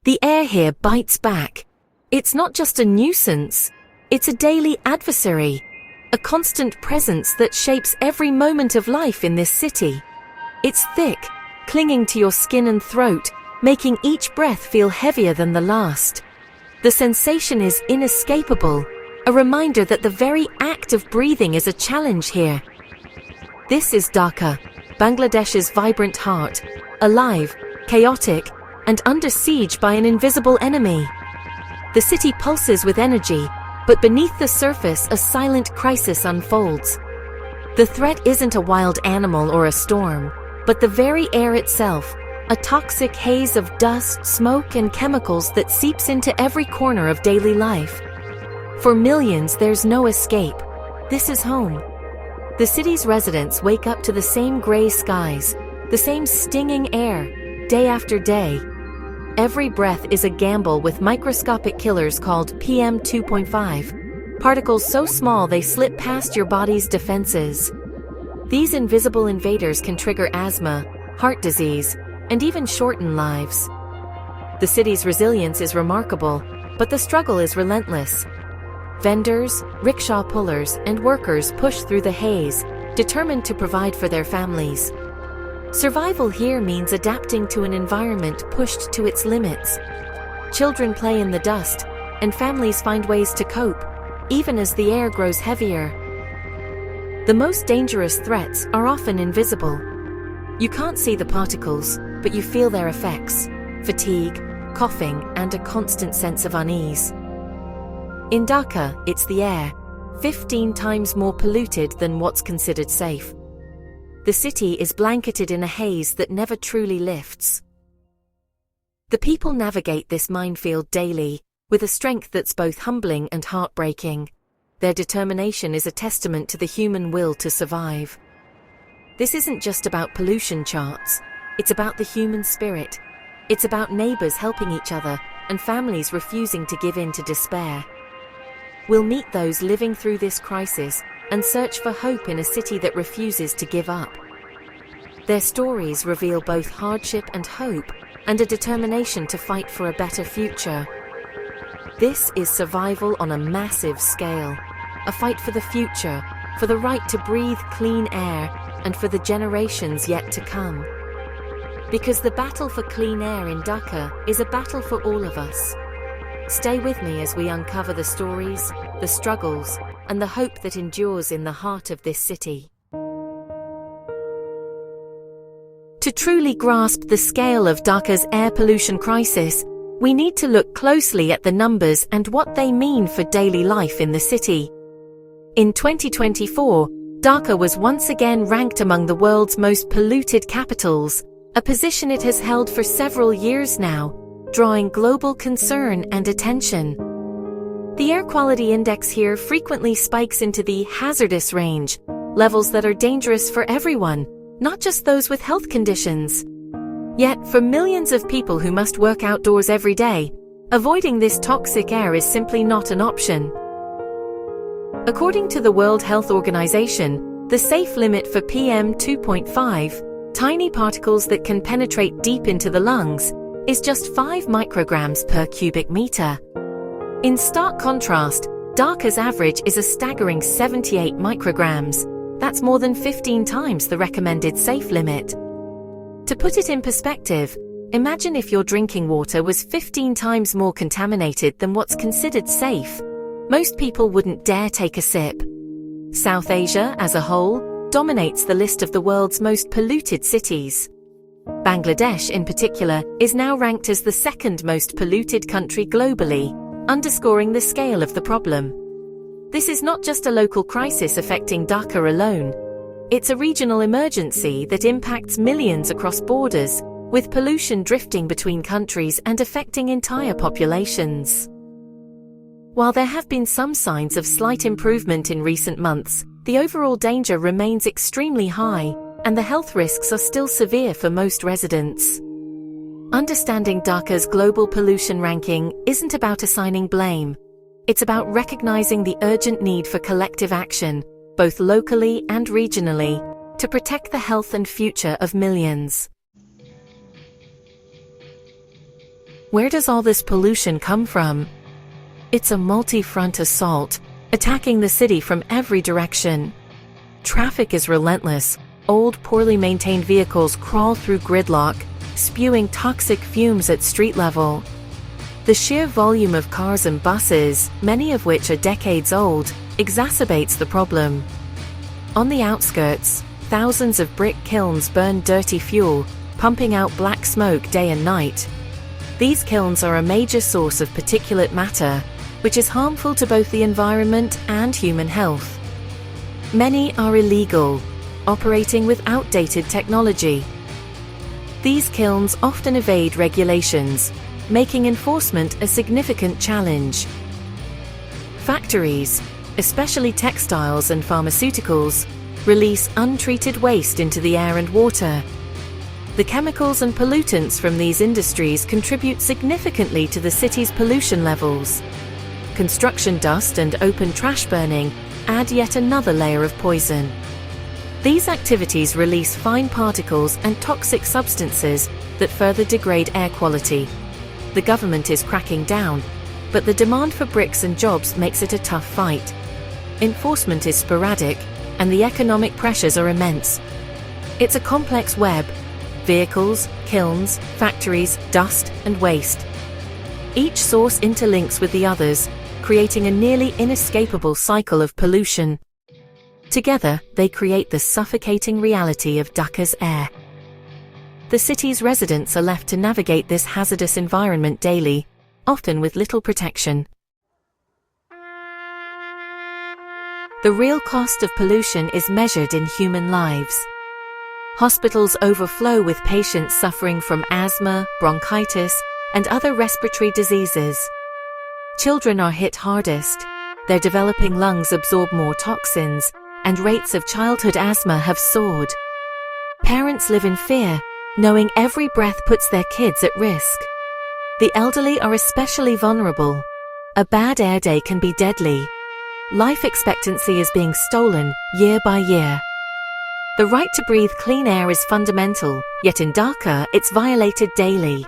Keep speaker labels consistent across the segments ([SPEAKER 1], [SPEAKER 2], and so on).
[SPEAKER 1] The air here bites back. It's not just a nuisance, it's a daily adversary, a constant presence that shapes every moment of life in this city. It's thick, clinging to your skin and throat, making each breath feel heavier than the last. The sensation is inescapable, a reminder that the very act of breathing is a challenge here. This is Dhaka, Bangladesh's vibrant heart, alive, chaotic, and under siege by an invisible enemy. The city pulses with energy, but beneath the surface a silent crisis unfolds. The threat isn't a wild animal or a storm, but the very air itself, a toxic haze of dust, smoke, and chemicals that seeps into every corner of daily life. For millions, there's no escape. This is home. The city's residents wake up to the same gray skies, the same stinging air, day after day. Every breath is a gamble with microscopic killers called PM 2.5, particles so small they slip past your body's defenses. These invisible invaders can trigger asthma, heart disease, and even shorten lives. The city's resilience is remarkable, but the struggle is relentless. Vendors, rickshaw pullers, and workers push through the haze, determined to provide for their families. Survival here means adapting to an environment pushed to its limits. Children play in the dust, and families find ways to cope, even as the air grows heavier. The most dangerous threats are often invisible. You can't see the particles, but you feel their effects: fatigue, coughing, and a constant sense of unease. In Dhaka, it's the air, 15 times more polluted than what's considered safe. The city is blanketed in a haze that never truly lifts. The people navigate this minefield daily, with a strength that's both humbling and heartbreaking. Their determination is a testament to the human will to survive. This isn't just about pollution charts, it's about the human spirit. It's about neighbors helping each other and families refusing to give in to despair. We'll meet those living through this crisis and search for hope in a city that refuses to give up. Their stories reveal both hardship and hope, and a determination to fight for a better future. This is survival on a massive scale, a fight for the future, for the right to breathe clean air, and for the generations yet to come. Because the battle for clean air in Dhaka is a battle for all of us. Stay with me as we uncover the stories, the struggles, and the hope that endures in the heart of this city. To truly grasp the scale of Dhaka's air pollution crisis, we need to look closely at the numbers and what they mean for daily life in the city. In 2024, Dhaka was once again ranked among the world's most polluted capitals, a position it has held for several years now, drawing global concern and attention. The air quality index here frequently spikes into the hazardous range, levels that are dangerous for everyone, not just those with health conditions. Yet, for millions of people who must work outdoors every day, avoiding this toxic air is simply not an option. According to the World Health Organization, the safe limit for PM 2.5, tiny particles that can penetrate deep into the lungs, is just 5 micrograms per cubic meter. In stark contrast, Dhaka's average is a staggering 78 micrograms. That's more than 15 times the recommended safe limit. To put it in perspective, imagine if your drinking water was 15 times more contaminated than what's considered safe. Most people wouldn't dare take a sip. South Asia, as a whole, dominates the list of the world's most polluted cities. Bangladesh, in particular, is now ranked as the second most polluted country globally, underscoring the scale of the problem. This is not just a local crisis affecting Dhaka alone. It's a regional emergency that impacts millions across borders, with pollution drifting between countries and affecting entire populations. While there have been some signs of slight improvement in recent months, the overall danger remains extremely high, and the health risks are still severe for most residents. Understanding Dhaka's global pollution ranking isn't about assigning blame. It's about recognizing the urgent need for collective action, both locally and regionally, to protect the health and future of millions. Where does all this pollution come from? It's a multi-front assault, attacking the city from every direction. Traffic is relentless. Old, poorly maintained vehicles crawl through gridlock, spewing toxic fumes at street level. The sheer volume of cars and buses, many of which are decades old, exacerbates the problem. On the outskirts, thousands of brick kilns burn dirty fuel, pumping out black smoke day and night. These kilns are a major source of particulate matter, which is harmful to both the environment and human health. Many are illegal, operating with outdated technology. These kilns often evade regulations, making enforcement a significant challenge. Factories, especially textiles and pharmaceuticals, release untreated waste into the air and water. The chemicals and pollutants from these industries contribute significantly to the city's pollution levels. Construction dust and open trash burning add yet another layer of poison. These activities release fine particles and toxic substances that further degrade air quality. The government is cracking down, but the demand for bricks and jobs makes it a tough fight. Enforcement is sporadic, and the economic pressures are immense. It's a complex web: vehicles, kilns, factories, dust, and waste. Each source interlinks with the others, creating a nearly inescapable cycle of pollution. Together, they create the suffocating reality of Dhaka's air. The city's residents are left to navigate this hazardous environment daily, often with little protection. The real cost of pollution is measured in human lives. Hospitals overflow with patients suffering from asthma, bronchitis, and other respiratory diseases. Children are hit hardest. Their developing lungs absorb more toxins, and rates of childhood asthma have soared. Parents live in fear, knowing every breath puts their kids at risk. The elderly are especially vulnerable. A bad air day can be deadly. Life expectancy is being stolen year by year. The right to breathe clean air is fundamental, yet in Dhaka it's violated daily.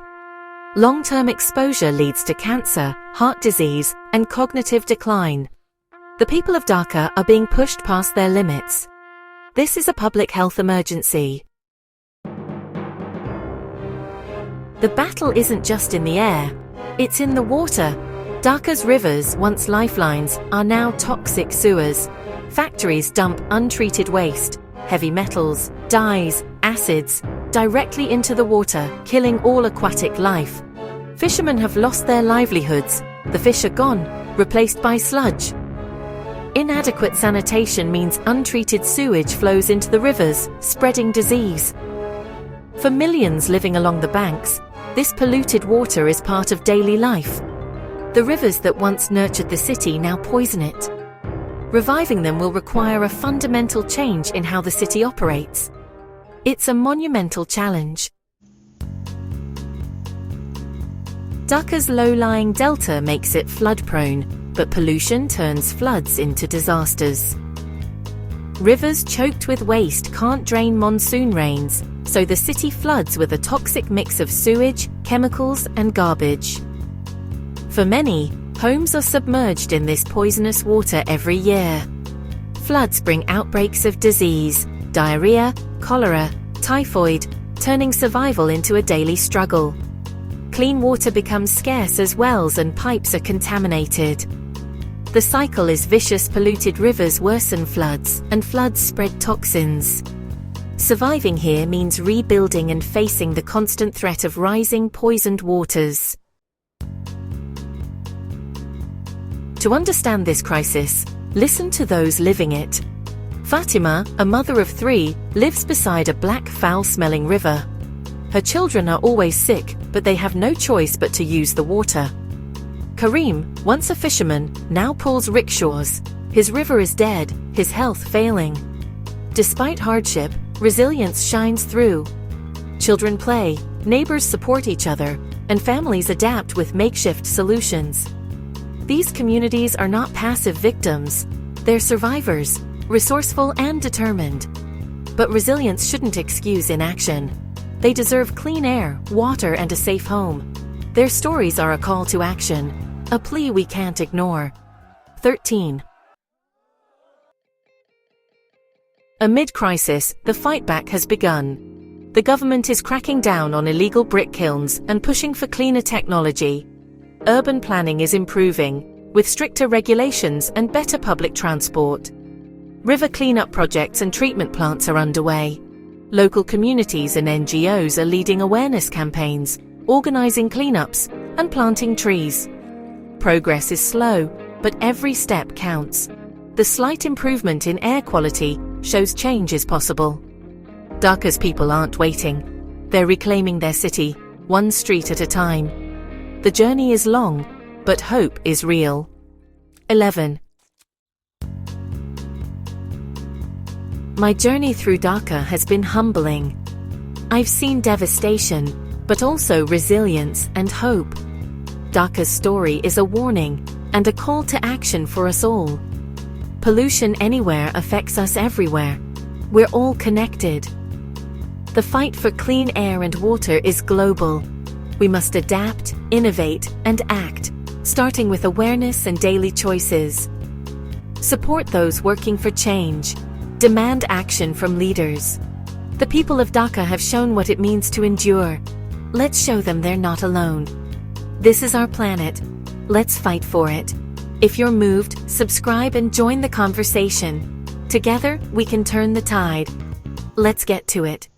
[SPEAKER 1] Long-term exposure leads to cancer, heart disease, and cognitive decline. The people of Dhaka are being pushed past their limits. This is a public health emergency. The battle isn't just in the air, it's in the water. Dhaka's rivers, once lifelines, are now toxic sewers. Factories dump untreated waste, heavy metals, dyes, acids, directly into the water, killing all aquatic life. Fishermen have lost their livelihoods. The fish are gone, replaced by sludge. Inadequate sanitation means untreated sewage flows into the rivers, spreading disease. For millions living along the banks, this polluted water is part of daily life. The rivers that once nurtured the city now poison it. Reviving them will require a fundamental change in how the city operates. It's a monumental challenge. Dhaka's low-lying delta makes it flood-prone, but pollution turns floods into disasters. Rivers choked with waste can't drain monsoon rains, so the city floods with a toxic mix of sewage, chemicals, and garbage. For many, homes are submerged in this poisonous water every year. Floods bring outbreaks of disease, diarrhea, cholera, typhoid, turning survival into a daily struggle. Clean water becomes scarce as wells and pipes are contaminated. The cycle is vicious. Polluted rivers worsen floods, and floods spread toxins. Surviving here means rebuilding and facing the constant threat of rising poisoned waters. To understand this crisis, listen to those living it. Fatima, a mother of 3, lives beside a black, foul-smelling river. Her children are always sick, but they have no choice but to use the water. Karim, once a fisherman, now pulls rickshaws. His river is dead, his health failing. Despite hardship, resilience shines through. Children play, neighbors support each other, and families adapt with makeshift solutions. These communities are not passive victims. They're survivors, resourceful and determined. But resilience shouldn't excuse inaction. They deserve clean air, water, and a safe home. Their stories are a call to action, a plea we can't ignore. 13. Amid crisis, the fight back has begun. The government is cracking down on illegal brick kilns and pushing for cleaner technology. Urban planning is improving, with stricter regulations and better public transport. River cleanup projects and treatment plants are underway. Local communities and NGOs are leading awareness campaigns, organizing cleanups, and planting trees. Progress is slow, but every step counts. The slight improvement in air quality shows change is possible. Dhaka's people aren't waiting. They're reclaiming their city, one street at a time. The journey is long, but hope is real. 11. My journey through Dhaka has been humbling. I've seen devastation, but also resilience and hope. Dhaka's story is a warning and a call to action for us all. Pollution anywhere affects us everywhere. We're all connected. The fight for clean air and water is global. We must adapt, innovate, and act, starting with awareness and daily choices. Support those working for change. Demand action from leaders. The people of Dhaka have shown what it means to endure. Let's show them they're not alone. This is our planet. Let's fight for it. If you're moved, subscribe and join the conversation. Together, we can turn the tide. Let's get to it.